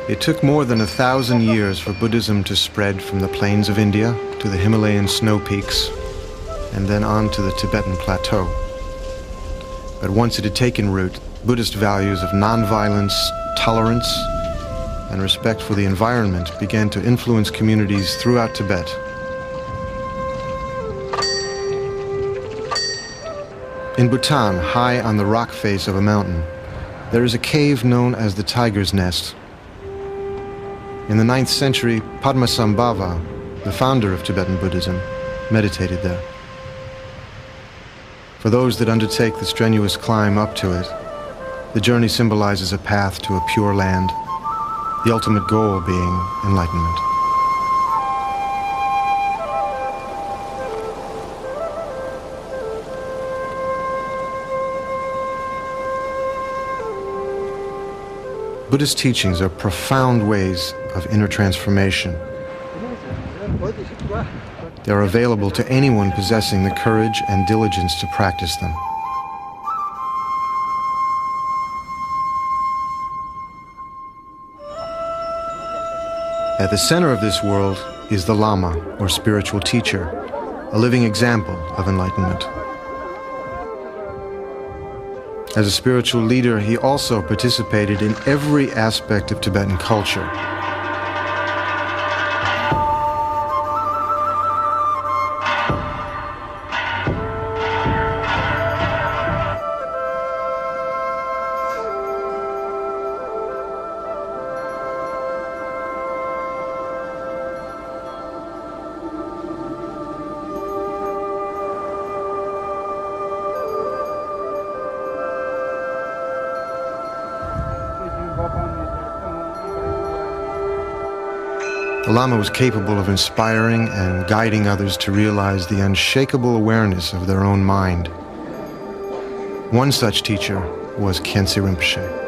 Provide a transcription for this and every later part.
It took more than 1,000 years for Buddhism to spread from the plains of India to the Himalayan snow peaks and then on to the Tibetan plateau. But once it had taken root, Buddhist values of nonviolence, tolerance, and respect for the environment began to influence communities throughout Tibet. In Bhutan, high on the rock face of a mountain, there is a cave known as the Tiger's Nest. In the 9th century, Padmasambhava, the founder of Tibetan Buddhism, meditated there. For those that undertake the strenuous climb up to it, the journey symbolizes a path to a pure land, the ultimate goal being enlightenment. Buddhist teachings are profound ways of inner transformation. They are available to anyone possessing the courage and diligence to practice them. At the center of this world is the Lama, or spiritual teacher, a living example of enlightenment. As a spiritual leader, he also participated in every aspect of Tibetan culture. The Lama was capable of inspiring and guiding others to realize the unshakable awareness of their own mind. One such teacher was Khyentse Rinpoche.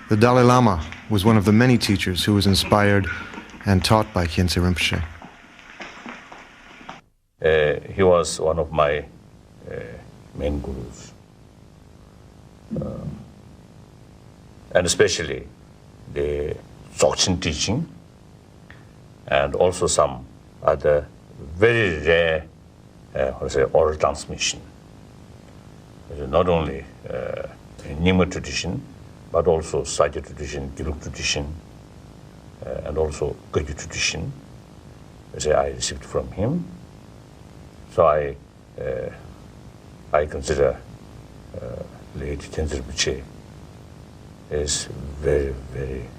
The Dalai Lama was one of the many teachers who was inspired and taught by Khyentse Rinpoche. He was one of my main gurus. And especially the Dzogchen teaching and also some other very rare oral transmission. Not only Nyingma tradition, but also Sajya tradition, Gelug tradition, and also Kagyu tradition, which I received from him. So I consider late Khyentse Rinpoche is very, very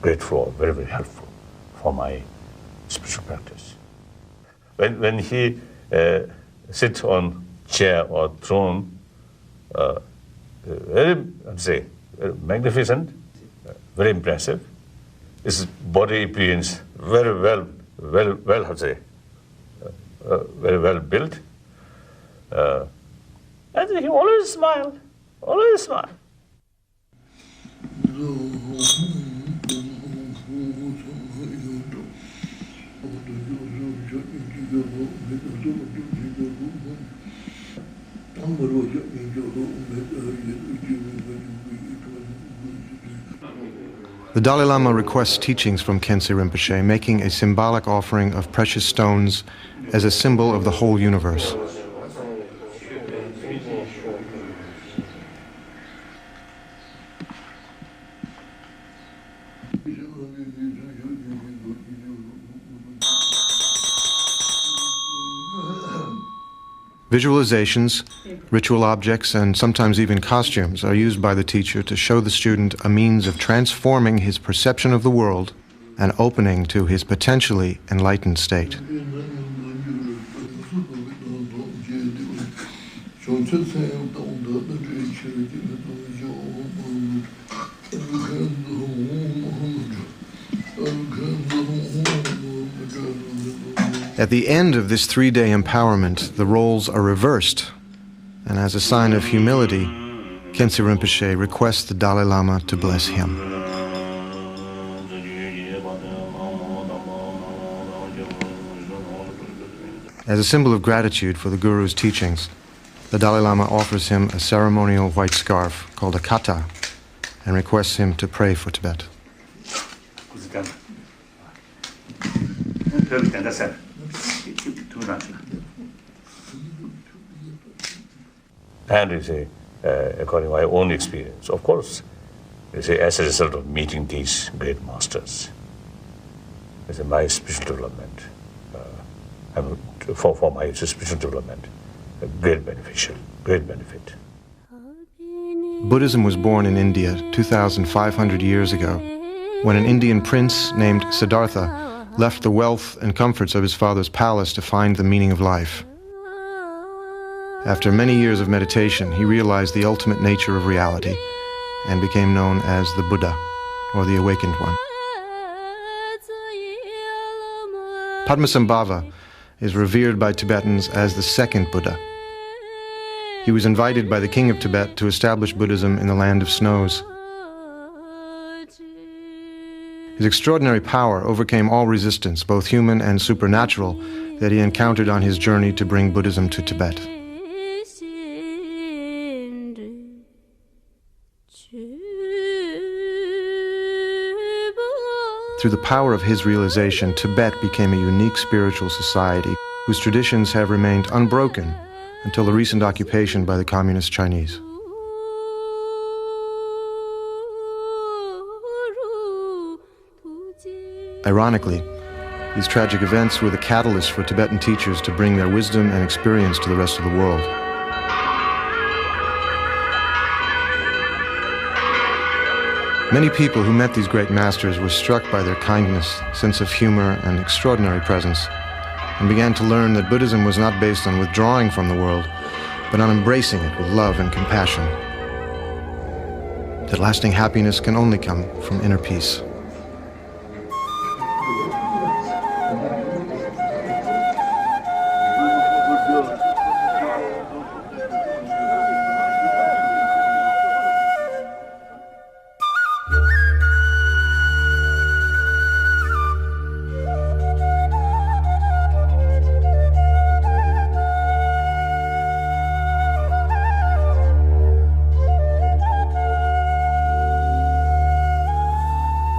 grateful, very, very helpful for my spiritual practice. When he sits on chair or throne, very magnificent, very impressive. His body appearance very well built. And he always smiled, always smiled. The Dalai Lama requests teachings from Khyentse Rinpoche, making a symbolic offering of precious stones as a symbol of the whole universe. Visualizations, ritual objects, and sometimes even costumes are used by the teacher to show the student a means of transforming his perception of the world and opening to his potentially enlightened state. At the end of this 3-day empowerment, the roles are reversed, and as a sign of humility, Khyentse Rinpoche requests the Dalai Lama to bless him. As a symbol of gratitude for the Guru's teachings, the Dalai Lama offers him a ceremonial white scarf called a kata and requests him to pray for Tibet. And you say, according to my own experience, of course, you say, as a result of meeting these great masters, you say, my spiritual development, for my spiritual development, a great benefit. Buddhism was born in India 2,500 years ago, when an Indian prince named Siddhartha left the wealth and comforts of his father's palace to find the meaning of life. After many years of meditation, he realized the ultimate nature of reality and became known as the Buddha, or the Awakened One. Padmasambhava is revered by Tibetans as the second Buddha. He was invited by the king of Tibet to establish Buddhism in the land of snows. His extraordinary power overcame all resistance, both human and supernatural, that he encountered on his journey to bring Buddhism to Tibet. Through the power of his realization, Tibet became a unique spiritual society whose traditions have remained unbroken until the recent occupation by the Communist Chinese. Ironically, these tragic events were the catalyst for Tibetan teachers to bring their wisdom and experience to the rest of the world. Many people who met these great masters were struck by their kindness, sense of humor, and extraordinary presence, and began to learn that Buddhism was not based on withdrawing from the world, but on embracing it with love and compassion. That lasting happiness can only come from inner peace.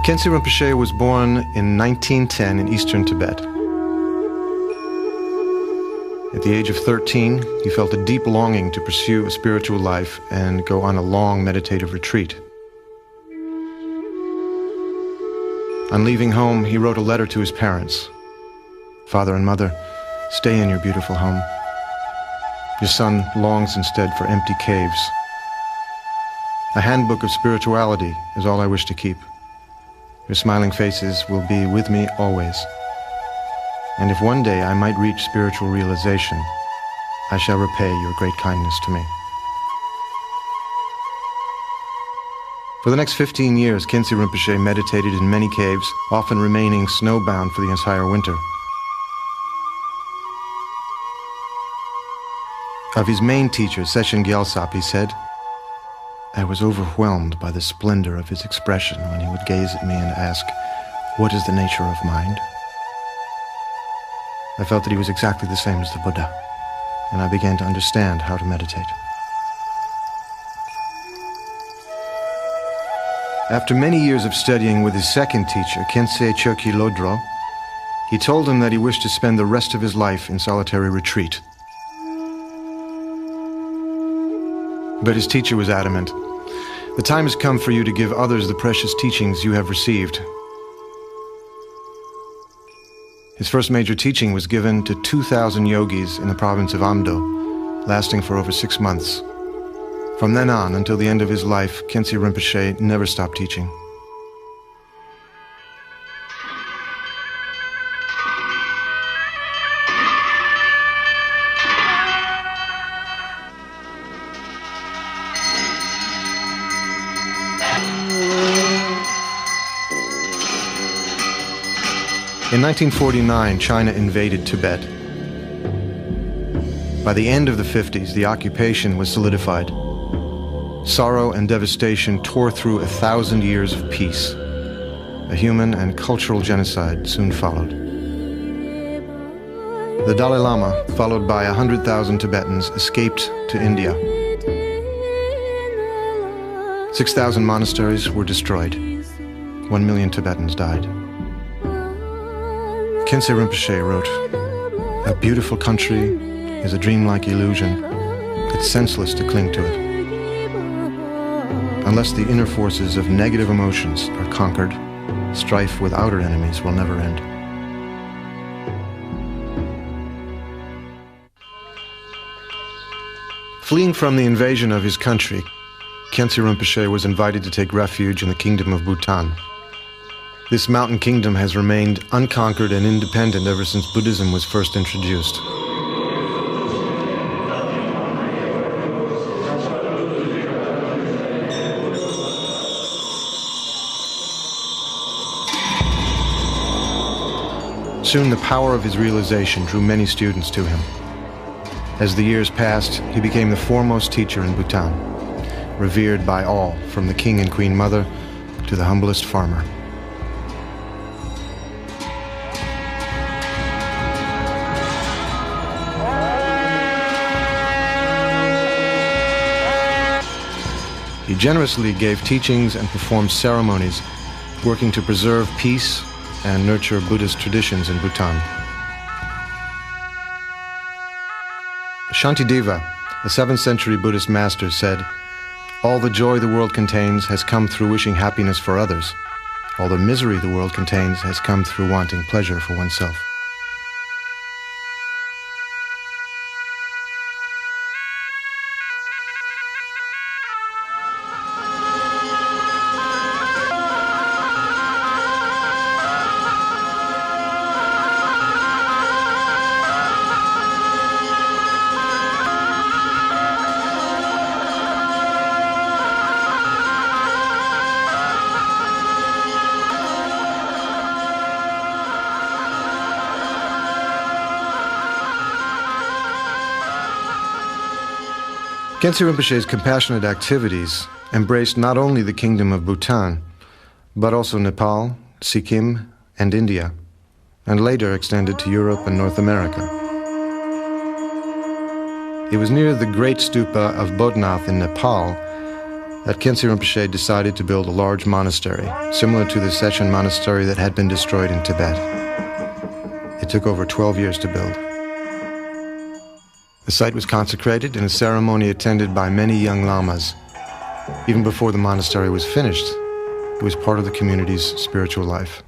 Khyentse Rinpoche was born in 1910 in eastern Tibet. At the age of 13, he felt a deep longing to pursue a spiritual life and go on a long meditative retreat. On leaving home, he wrote a letter to his parents. "Father and Mother, stay in your beautiful home. Your son longs instead for empty caves. A handbook of spirituality is all I wish to keep. Your smiling faces will be with me always. And if one day I might reach spiritual realization, I shall repay your great kindness to me." For the next 15 years, Khyentse Rinpoche meditated in many caves, often remaining snowbound for the entire winter. Of his main teacher, Seshen Gyaltsab, he said, "I was overwhelmed by the splendor of his expression when he would gaze at me and ask, 'What is the nature of mind?' I felt that he was exactly the same as the Buddha, and I began to understand how to meditate." After many years of studying with his second teacher, Khyentse Chökyi Lodro, he told him that he wished to spend the rest of his life in solitary retreat. But his teacher was adamant. "The time has come for you to give others the precious teachings you have received." His first major teaching was given to 2,000 yogis in the province of Amdo, lasting for over 6 months. From then on, until the end of his life, Khyentse Rinpoche never stopped teaching. In 1949, China invaded Tibet. By the end of the 50s, the occupation was solidified. Sorrow and devastation tore through 1,000 years of peace. A human and cultural genocide soon followed. The Dalai Lama, followed by 100,000 Tibetans, escaped to India. 6,000 monasteries were destroyed. 1 million Tibetans died. Khyentse Rinpoche wrote, "A beautiful country is a dreamlike illusion. It's senseless to cling to it. Unless the inner forces of negative emotions are conquered, strife with outer enemies will never end." Fleeing from the invasion of his country, Khyentse Rinpoche was invited to take refuge in the Kingdom of Bhutan. This mountain kingdom has remained unconquered and independent ever since Buddhism was first introduced. Soon the power of his realization drew many students to him. As the years passed, he became the foremost teacher in Bhutan, revered by all, from the king and queen mother to the humblest farmer. He generously gave teachings and performed ceremonies, working to preserve peace and nurture Buddhist traditions in Bhutan. Shantideva, the 7th century Buddhist master, said, "All the joy the world contains has come through wishing happiness for others. All the misery the world contains has come through wanting pleasure for oneself." Khyentse Rinpoche's compassionate activities embraced not only the Kingdom of Bhutan, but also Nepal, Sikkim, and India, and later extended to Europe and North America. It was near the great stupa of Bodhnath in Nepal that Khyentse Rinpoche decided to build a large monastery, similar to the Sechen monastery that had been destroyed in Tibet. It took over 12 years to build. The site was consecrated in a ceremony attended by many young lamas. Even before the monastery was finished, it was part of the community's spiritual life.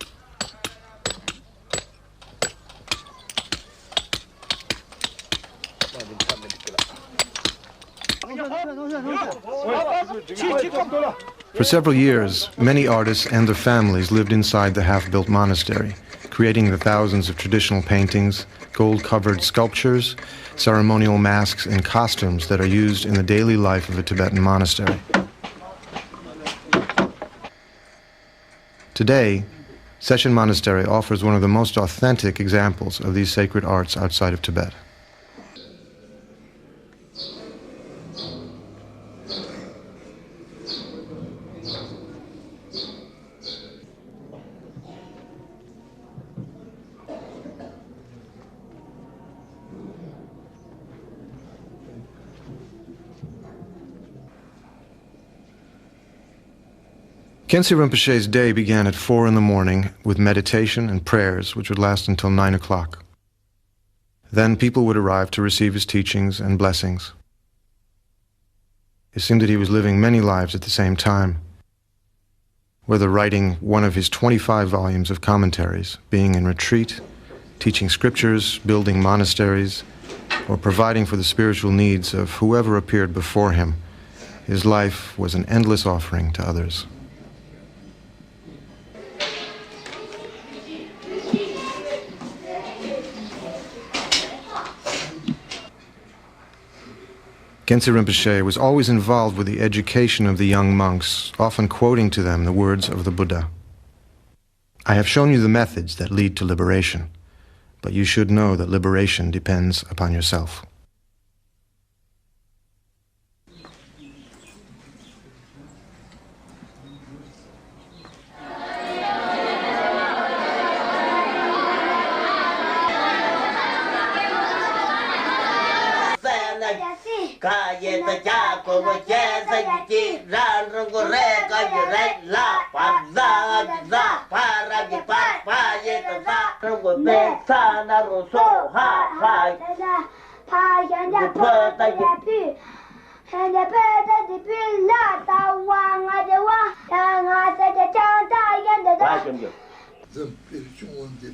For several years, many artists and their families lived inside the half-built monastery, creating the thousands of traditional paintings, gold-covered sculptures, ceremonial masks, and costumes that are used in the daily life of a Tibetan monastery. Today, Sechen Monastery offers one of the most authentic examples of these sacred arts outside of Tibet. Khyentse Rinpoche's day began at 4 in the morning with meditation and prayers, which would last until 9 o'clock. Then people would arrive to receive his teachings and blessings. It seemed that he was living many lives at the same time, whether writing one of his 25 volumes of commentaries, being in retreat, teaching scriptures, building monasteries, or providing for the spiritual needs of whoever appeared before him. His life was an endless offering to others. Khyentse Rinpoche was always involved with the education of the young monks, often quoting to them the words of the Buddha. I have shown you the methods that lead to liberation, but you should know that liberation depends upon yourself.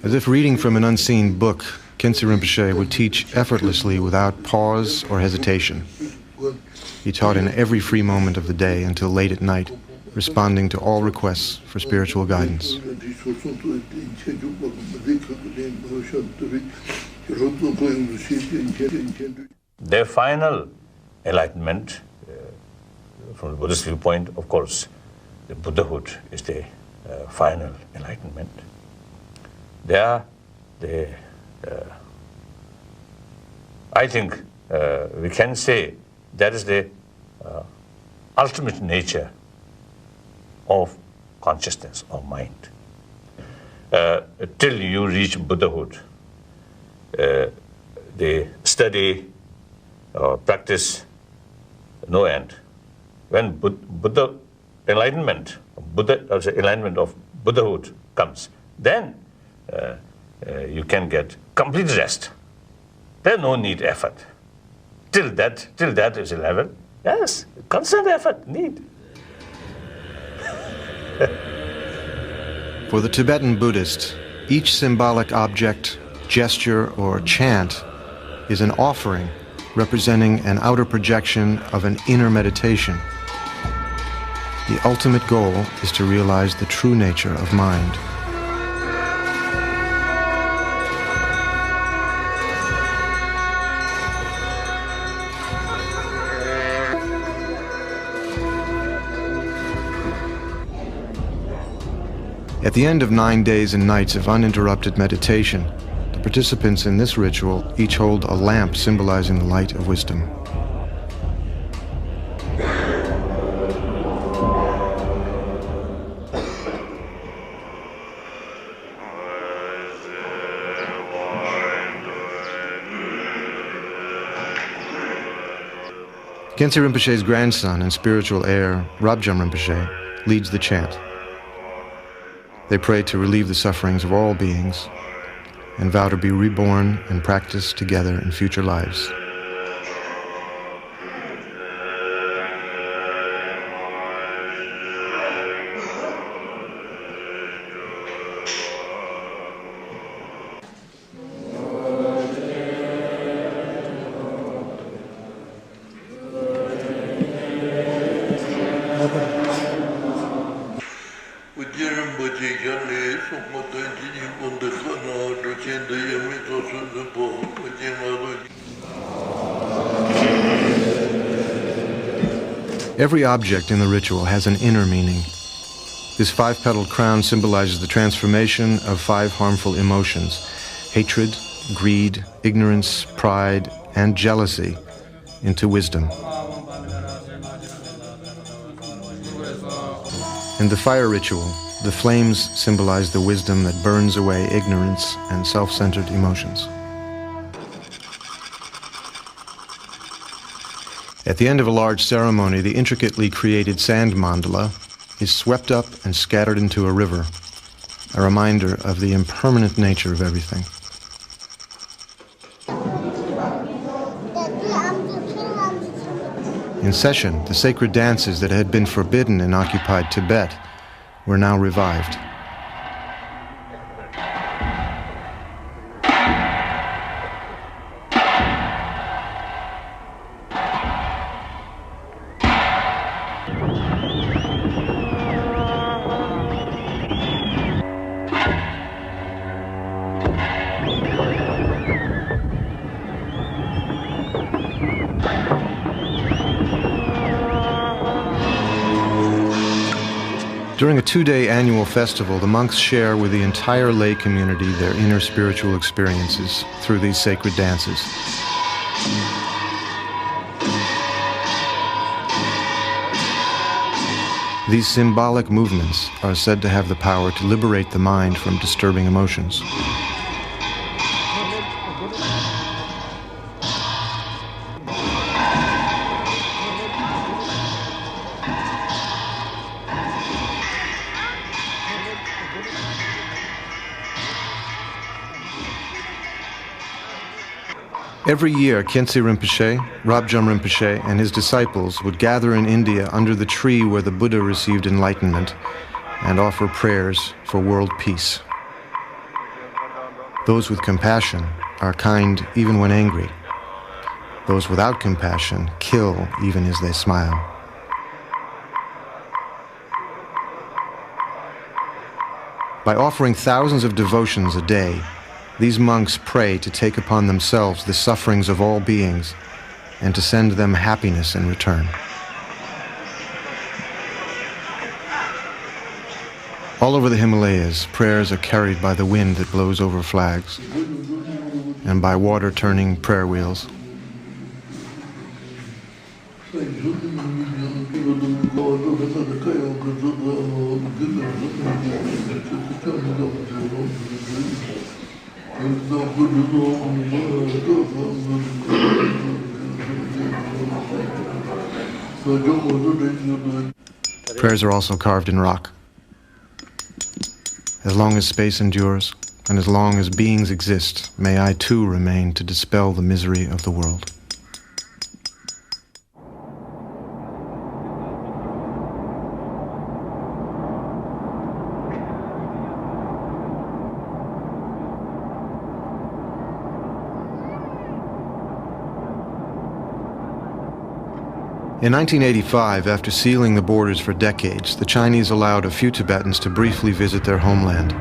As if reading from an unseen book, Khyentse Rinpoche would teach effortlessly without pause or hesitation. He taught in every free moment of the day until late at night, responding to all requests for spiritual guidance. Their final enlightenment, from the Buddhist viewpoint, of course, the Buddhahood is the final enlightenment. I think we can say that is the ultimate nature of consciousness or mind. Till you reach Buddhahood, the study or practice, no end. When Buddha enlightenment, enlightenment of Buddhahood comes, then you can get complete rest. There's no need effort. Till that is a level, yes, constant effort need. For the Tibetan Buddhist, each symbolic object, gesture, or chant is an offering representing an outer projection of an inner meditation. The ultimate goal is to realize the true nature of mind. At the end of 9 days and nights of uninterrupted meditation, the participants in this ritual each hold a lamp symbolizing the light of wisdom. Khyentse Rinpoche's grandson and spiritual heir, Rabjam Rinpoche, leads the chant. They pray to relieve the sufferings of all beings and vow to be reborn and practice together in future lives. Every object in the ritual has an inner meaning. This 5-petaled crown symbolizes the transformation of 5 harmful emotions: hatred, greed, ignorance, pride, and jealousy into wisdom. In the fire ritual, the flames symbolize the wisdom that burns away ignorance and self-centered emotions. At the end of a large ceremony, the intricately created sand mandala is swept up and scattered into a river, a reminder of the impermanent nature of everything. In session, the sacred dances that had been forbidden in occupied Tibet were now revived. During a 2-day annual festival, the monks share with the entire lay community their inner spiritual experiences through these sacred dances. These symbolic movements are said to have the power to liberate the mind from disturbing emotions. Every year, Khyentse Rinpoche, Rabjam Rinpoche, and his disciples would gather in India under the tree where the Buddha received enlightenment and offer prayers for world peace. Those with compassion are kind even when angry. Those without compassion kill even as they smile. By offering thousands of devotions a day, these monks pray to take upon themselves the sufferings of all beings and to send them happiness in return. All over the Himalayas, prayers are carried by the wind that blows over flags and by water turning prayer wheels. Prayers are also carved in rock. As long as space endures, and as long as beings exist, may I too remain to dispel the misery of the world. In 1985, after sealing the borders for decades, the Chinese allowed a few Tibetans to briefly visit their homeland.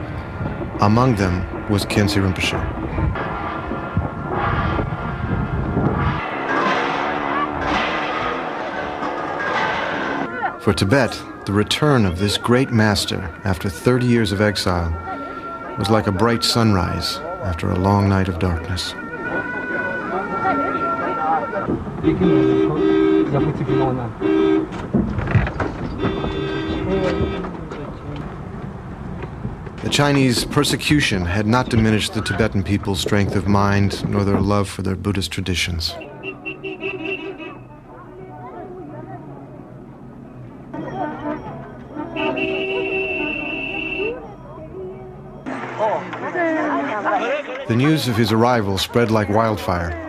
Among them was Khyentse Rinpoche. For Tibet, the return of this great master after 30 years of exile was like a bright sunrise after a long night of darkness. The Chinese persecution had not diminished the Tibetan people's strength of mind nor their love for their Buddhist traditions. The news of his arrival spread like wildfire.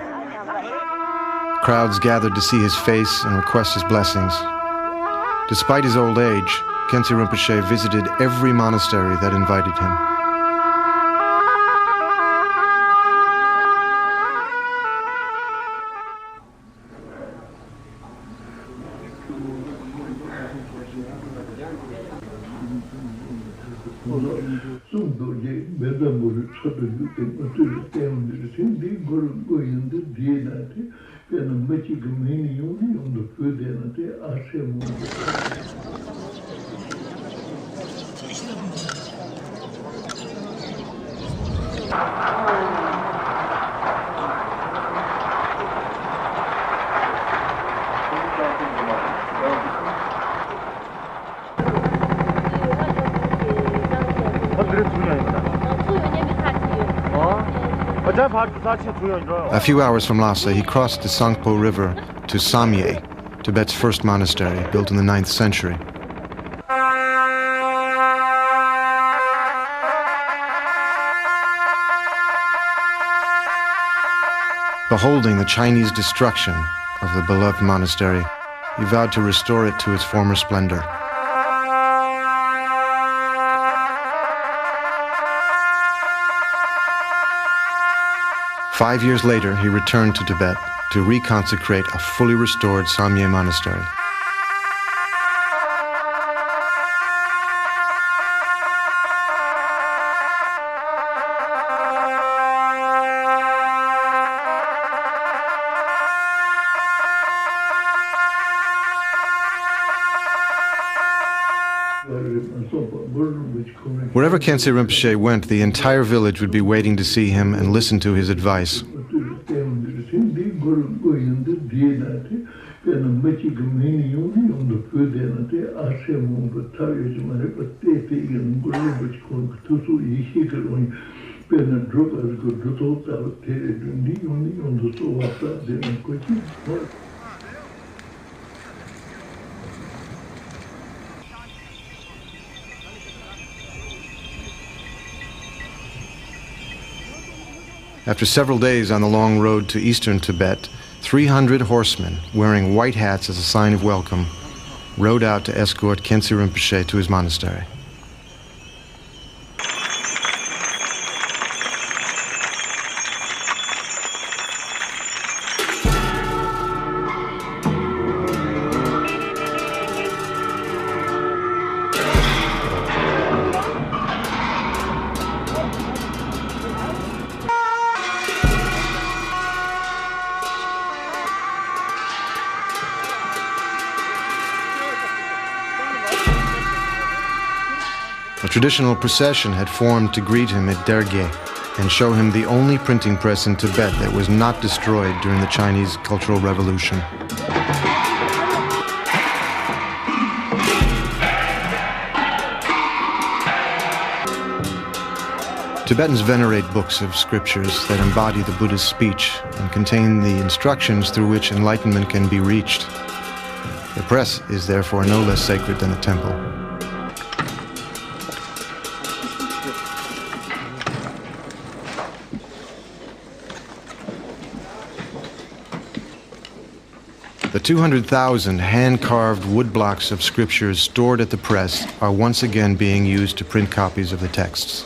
Crowds gathered to see his face and request his blessings. Despite his old age, Khyentse Rinpoche visited every monastery that invited him. A few hours from Lhasa, he crossed the Tsangpo River to Samye, Tibet's first monastery, built in the 9th century. Beholding the Chinese destruction of the beloved monastery, he vowed to restore it to its former splendor. Five years later, he returned to Tibet to reconsecrate a fully restored Samye monastery. Wherever Khyentse Rinpoche went, the entire village would be waiting to see him and listen to his advice. After several days on the long road to eastern Tibet, 300 horsemen, wearing white hats as a sign of welcome, rode out to escort Khyentse Rinpoche to his monastery. A traditional procession had formed to greet him at Derge and show him the only printing press in Tibet that was not destroyed during the Chinese Cultural Revolution. Tibetans venerate books of scriptures that embody the Buddha's speech and contain the instructions through which enlightenment can be reached. The press is therefore no less sacred than a temple. The 200,000 hand-carved wood blocks of scriptures stored at the press are once again being used to print copies of the texts.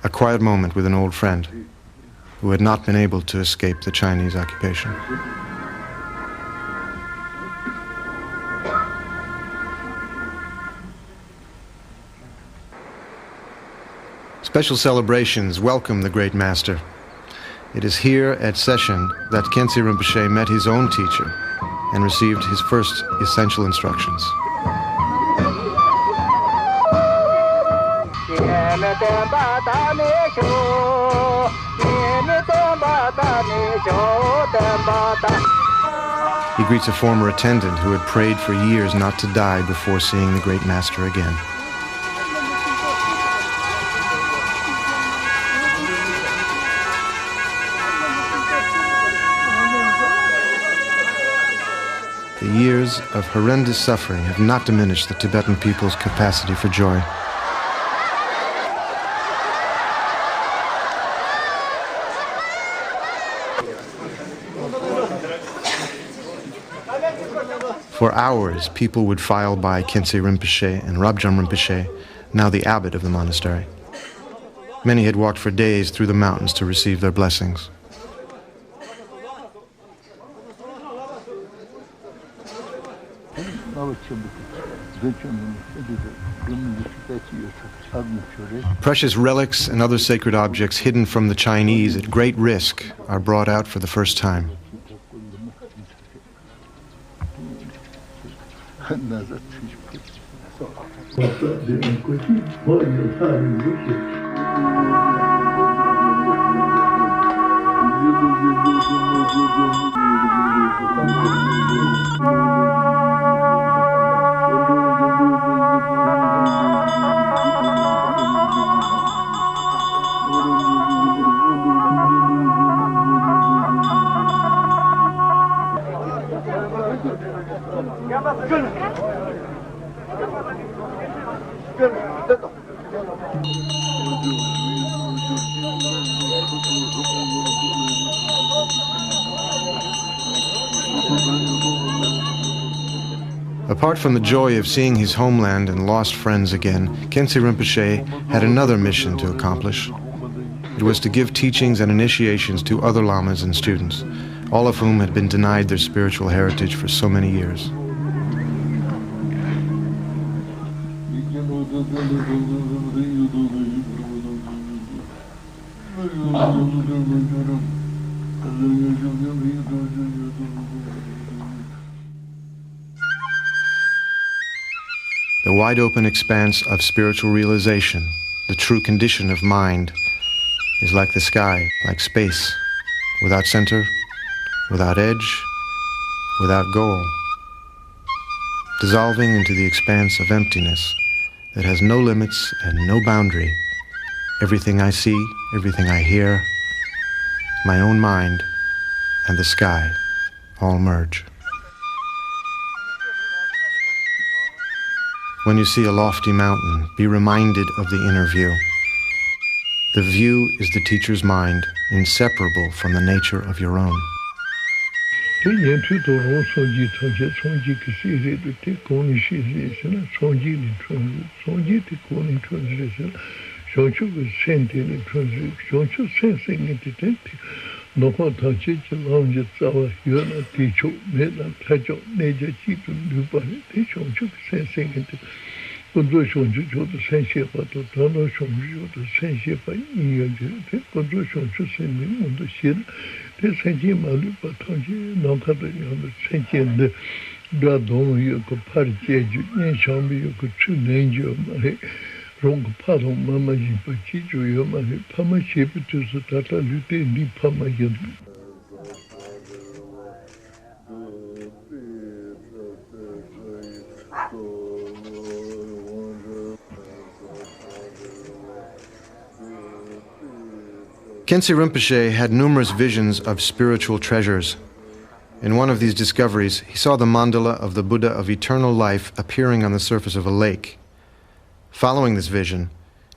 A quiet moment with an old friend who had not been able to escape the Chinese occupation. Special celebrations welcome the great master. It is here at Session that Khyentse Rinpoche met his own teacher and received his first essential instructions. He greets a former attendant who had prayed for years not to die before seeing the great master again. The years of horrendous suffering have not diminished the Tibetan people's capacity for joy. For hours, people would file by Khyentse Rinpoche and Rabjam Rinpoche, now the abbot of the monastery. Many had walked for days through the mountains to receive their blessings. Precious relics and other sacred objects hidden from the Chinese at great risk are brought out for the first time. Apart from the joy of seeing his homeland and lost friends again, Khyentse Rinpoche had another mission to accomplish. It was to give teachings and initiations to other lamas and students, all of whom had been denied their spiritual heritage for so many years. The wide-open expanse of spiritual realization, the true condition of mind, is like the sky, like space, without center, without edge, without goal, dissolving into the expanse of emptiness that has no limits and no boundary. Everything I see, everything I hear, my own mind, and the sky all merge. When you see a lofty mountain, be reminded of the inner view. The view is the teacher's mind, inseparable from the nature of your own. Khyentse Rinpoche had numerous visions of spiritual treasures. In one of these discoveries, he saw the mandala of the Buddha of eternal life appearing on the surface of a lake. Following this vision,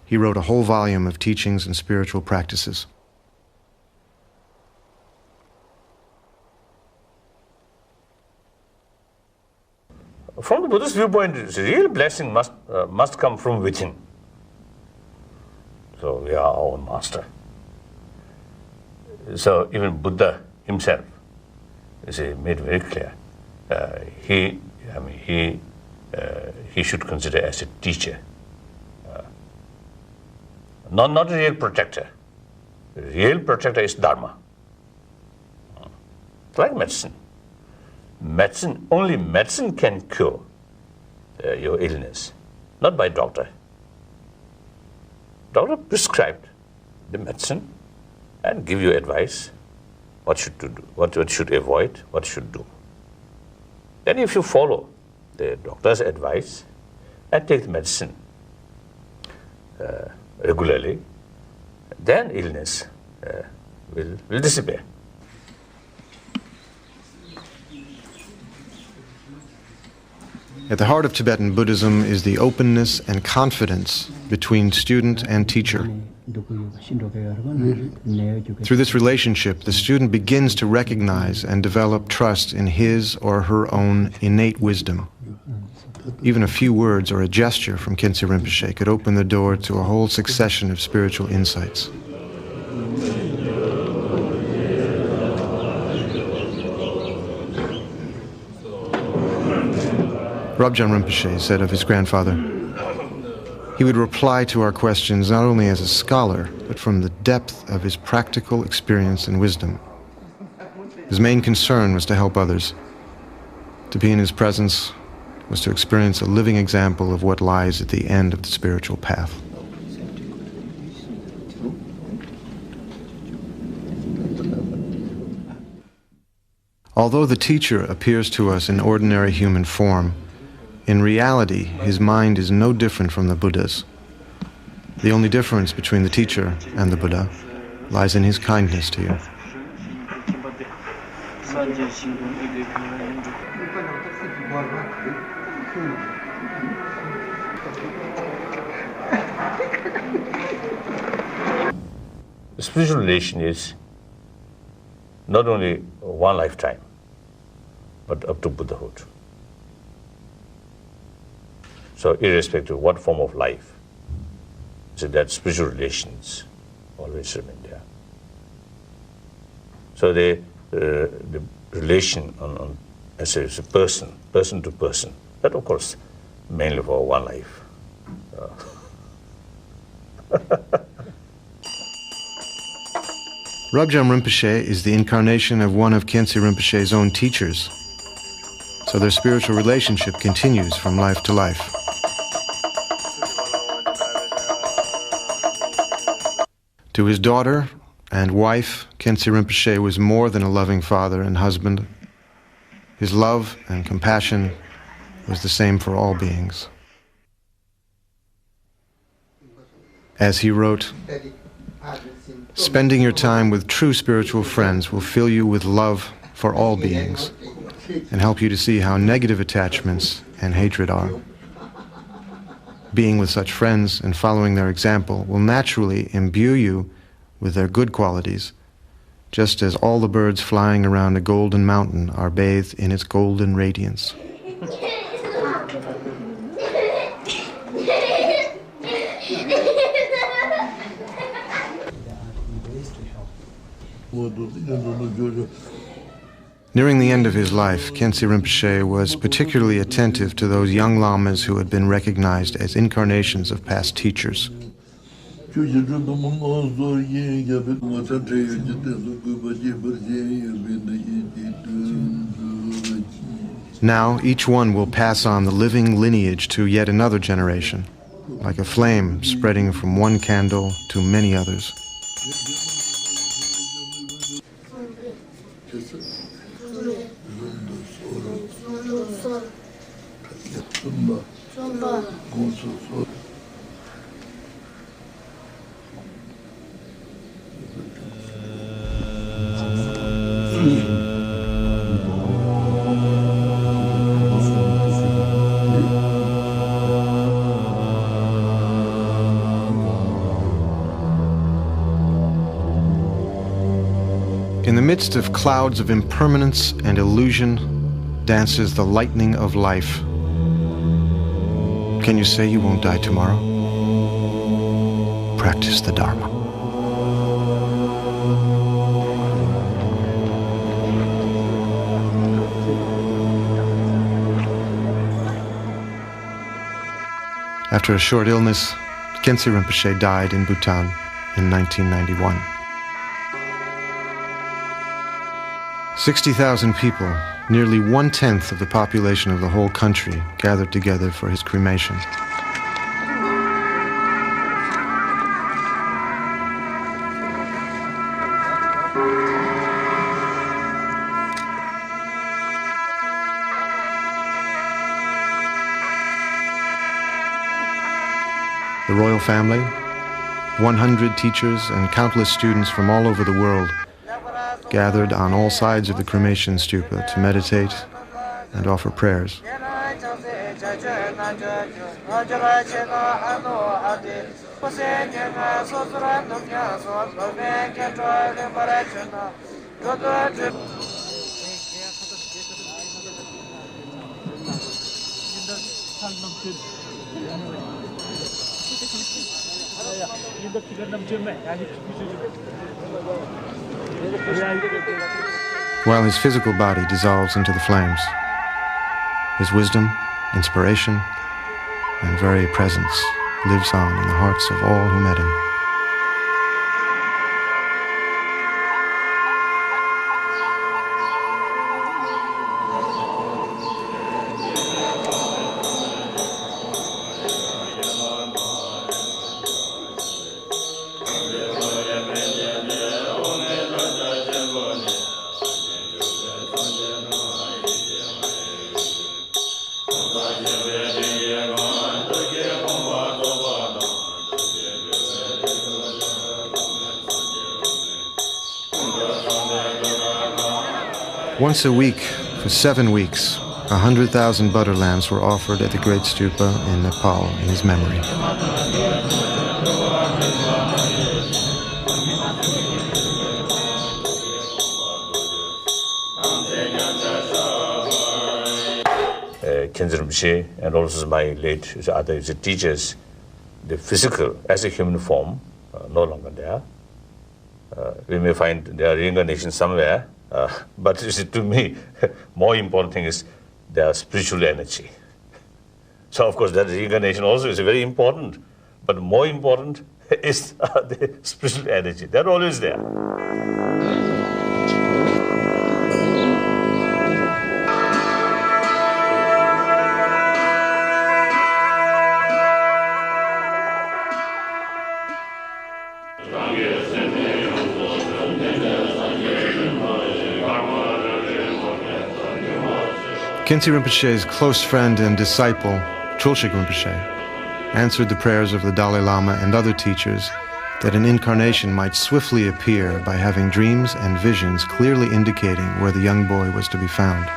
he wrote a whole volume of teachings and spiritual practices. From the Buddhist viewpoint, real blessing must come from within. So we are our own master. So even Buddha himself, made very clear. He should consider as a teacher, not a real protector. The real protector is Dharma. It's like medicine. Only medicine can cure your illness, not by doctor. Doctor prescribed the medicine and give you advice, what should do, what should avoid, what should do. Then if you follow the doctor's advice and take the medicine regularly, then illness will disappear. At the heart of Tibetan Buddhism is the openness and confidence between student and teacher. Through this relationship, the student begins to recognize and develop trust in his or her own innate wisdom. Even a few words or a gesture from Khyentse Rinpoche could open the door to a whole succession of spiritual insights. Rabjan Rinpoche said of his grandfather, he would reply to our questions not only as a scholar, but from the depth of his practical experience and wisdom. His main concern was to help others. To be in his presence was to experience a living example of what lies at the end of the spiritual path. Although the teacher appears to us in ordinary human form, in reality, his mind is no different from the Buddha's. The only difference between the teacher and the Buddha lies in his kindness to you. The spiritual relation is not only one lifetime, but up to Buddhahood. So irrespective of what form of life, so that spiritual relations always remain there. So the relation as a person to person, that of course mainly for one life. Rabjam Rinpoche is the incarnation of one of Khyentse Rinpoche's own teachers, so their spiritual relationship continues from life to life. To his daughter and wife, Khyentse Rinpoche was more than a loving father and husband. His love and compassion was the same for all beings. As he wrote, "Spending your time with true spiritual friends will fill you with love for all beings and help you to see how negative attachments and hatred are. Being with such friends and following their example will naturally imbue you with their good qualities, just as all the birds flying around a golden mountain are bathed in its golden radiance." Nearing the end of his life, Khyentse Rinpoche was particularly attentive to those young lamas who had been recognized as incarnations of past teachers. Now, each one will pass on the living lineage to yet another generation, like a flame spreading from one candle to many others. In the midst of clouds of impermanence and illusion dances the lightning of life. Can you say you won't die tomorrow? Practice the Dharma. After a short illness, Khyentse Rinpoche died in Bhutan in 1991. 60,000 people, nearly 1/10 of the population of the whole country, gathered together for his cremation. The royal family, 100 teachers, and countless students from all over the world gathered on all sides of the cremation stupa to meditate and offer prayers. While his physical body dissolves into the flames, his wisdom, inspiration, and very presence lives on in the hearts of all who met him. Once a week, for 7 weeks, 100,000 butter lamps were offered at the Great Stupa in Nepal in his memory. Khyentse Rinpoche and also my late other teachers, the physical as a human form no longer there, We may find their reincarnation somewhere, but you see, to me, more important thing is their spiritual energy. So of course that reincarnation also is very important, but more important is the spiritual energy. They're always there. Khyentse Rinpoche's close friend and disciple, Trulshik Rinpoche, answered the prayers of the Dalai Lama and other teachers that an incarnation might swiftly appear by having dreams and visions clearly indicating where the young boy was to be found.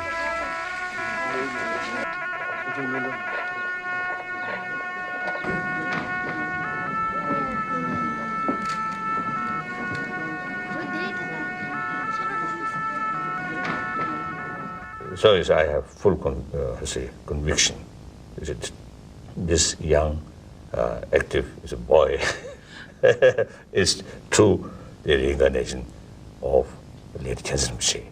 So I have full conviction that this young, active boy is true the reincarnation of late Khyentse Rinpoche.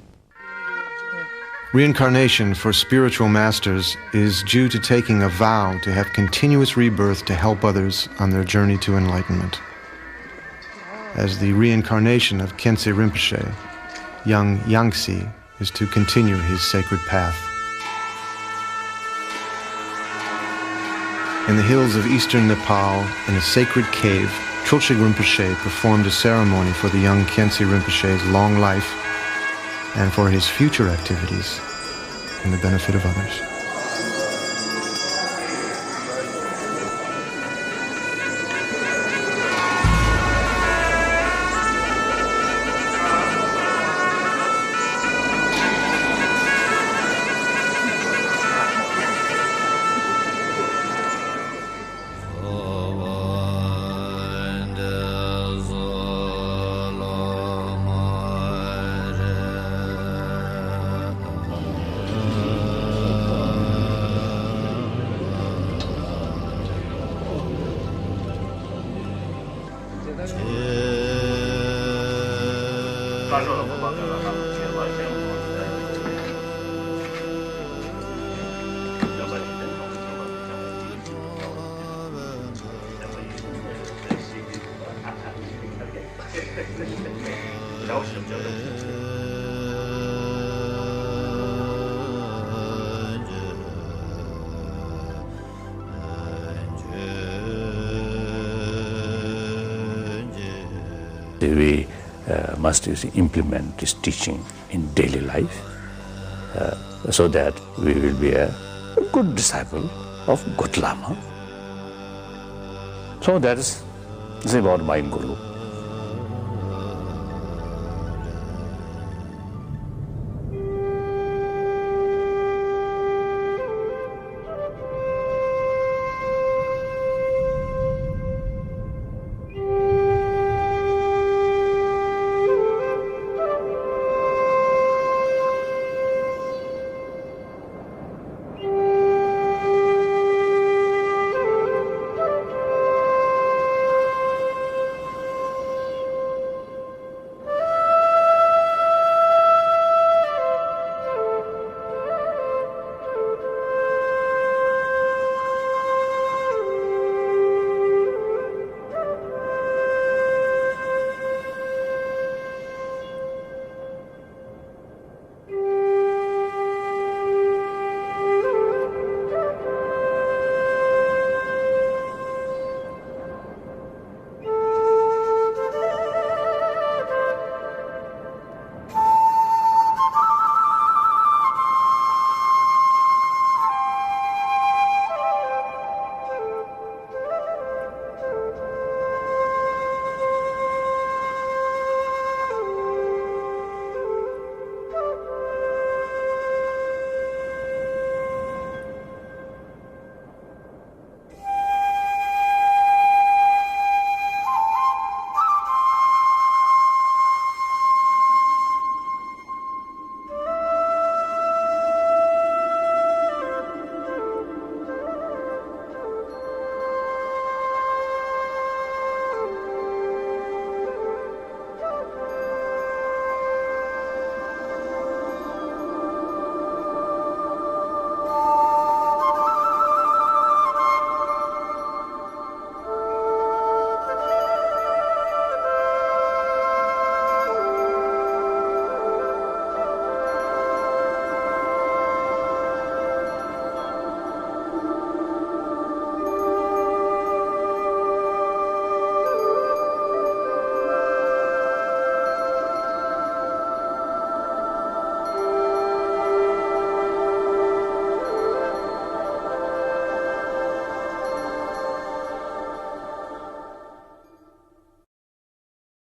Reincarnation for spiritual masters is due to taking a vow to have continuous rebirth to help others on their journey to enlightenment. As the reincarnation of Khyentse Rinpoche, young Yangtze is to continue his sacred path. In the hills of eastern Nepal, in a sacred cave, Trulshik Rinpoche performed a ceremony for the young Khyentse Rinpoche's long life and for his future activities in the benefit of others. We must implement this teaching in daily life so that we will be a good disciple of good Lama. So that is about my Guru.